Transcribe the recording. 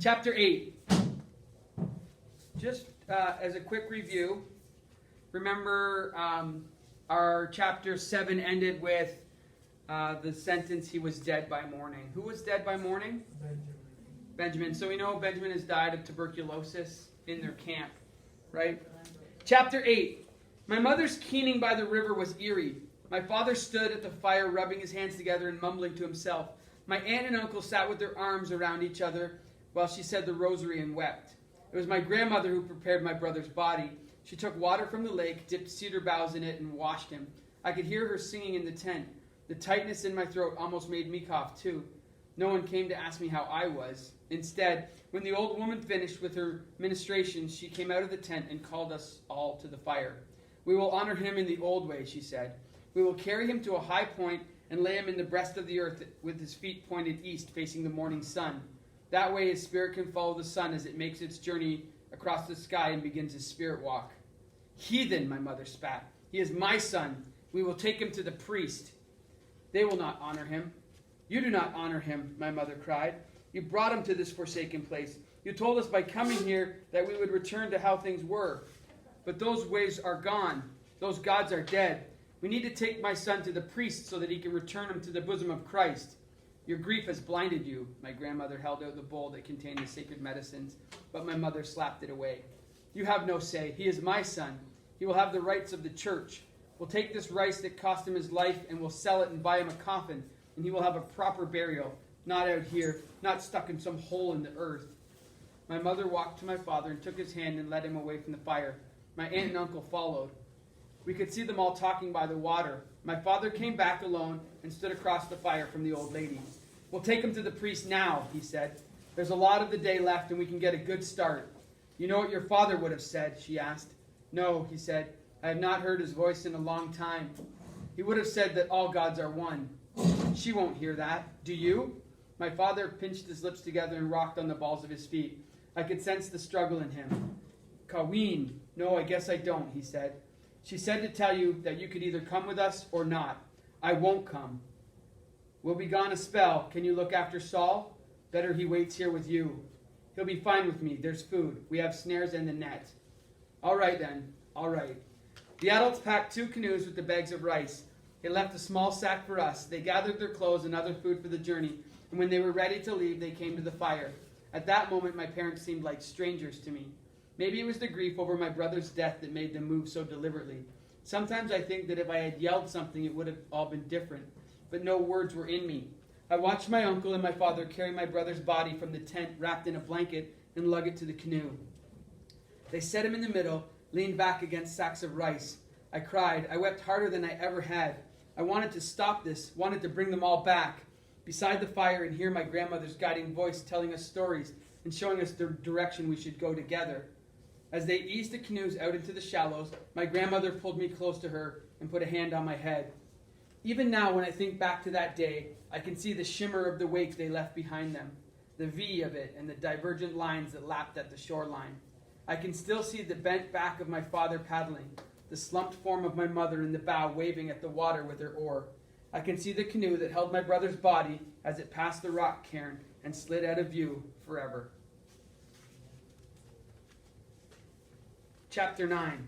Chapter 8. Just as a quick review, remember our chapter 7 ended with the sentence, he was dead by morning. Who was dead by morning? Benjamin. So we know Benjamin has died of tuberculosis in their camp, right? Chapter 8. My mother's keening by the river was eerie. My father stood at the fire, rubbing his hands together and mumbling to himself. My aunt and uncle sat with their arms around each other while she said the rosary and wept. It was my grandmother who prepared my brother's body. She took water from the lake, dipped cedar boughs in it, and washed him. I could hear her singing in the tent. The tightness in my throat almost made me cough too. No one came to ask me how I was. Instead, when the old woman finished with her ministrations, she came out of the tent and called us all to the fire. We will honor him in the old way, she said. We will carry him to a high point and lay him in the breast of the earth with his feet pointed east, facing the morning sun. That way his spirit can follow the sun as it makes its journey across the sky and begins his spirit walk. Heathen, my mother spat. He is my son. We will take him to the priest. They will not honor him. You do not honor him, my mother cried. You brought him to this forsaken place. You told us by coming here that we would return to how things were. But those ways are gone. Those gods are dead. We need to take my son to the priest so that he can return him to the bosom of Christ. Your grief has blinded you. My grandmother held out the bowl that contained the sacred medicines, but my mother slapped it away. You have no say. He is my son. He will have the rights of the church. We'll take this rice that cost him his life and we'll sell it and buy him a coffin, and he will have a proper burial, not out here, not stuck in some hole in the earth. My mother walked to my father and took his hand and led him away from the fire. My aunt and uncle followed. We could see them all talking by the water. My father came back alone and stood across the fire from the old lady. We'll take him to the priest now, he said. There's a lot of the day left and we can get a good start. You know what your father would have said, she asked. No, he said. I have not heard his voice in a long time. He would have said that all gods are one. She won't hear that. Do you? My father pinched his lips together and rocked on the balls of his feet. I could sense the struggle in him. Kaween. No, I guess I don't, he said. She said to tell you that you could either come with us or not. I won't come. We'll be gone a spell. Can you look after Saul? Better he waits here with you. He'll be fine with me. There's food. We have snares and the net. All right then. All right. The adults packed 2 canoes with the bags of rice. They left a small sack for us. They gathered their clothes and other food for the journey. And when they were ready to leave, they came to the fire. At that moment, my parents seemed like strangers to me. Maybe it was the grief over my brother's death that made them move so deliberately. Sometimes I think that if I had yelled something, it would have all been different. But no words were in me. I watched my uncle and my father carry my brother's body from the tent wrapped in a blanket and lug it to the canoe. They set him in the middle, leaned back against sacks of rice. I cried. I wept harder than I ever had. I wanted to stop this, wanted to bring them all back. Beside the fire and hear my grandmother's guiding voice telling us stories and showing us the direction we should go together. As they eased the canoes out into the shallows, my grandmother pulled me close to her and put a hand on my head. Even now, when I think back to that day, I can see the shimmer of the wake they left behind them, the V of it, and the divergent lines that lapped at the shoreline. I can still see the bent back of my father paddling, the slumped form of my mother in the bow waving at the water with her oar. I can see the canoe that held my brother's body as it passed the rock cairn and slid out of view forever. Chapter 9.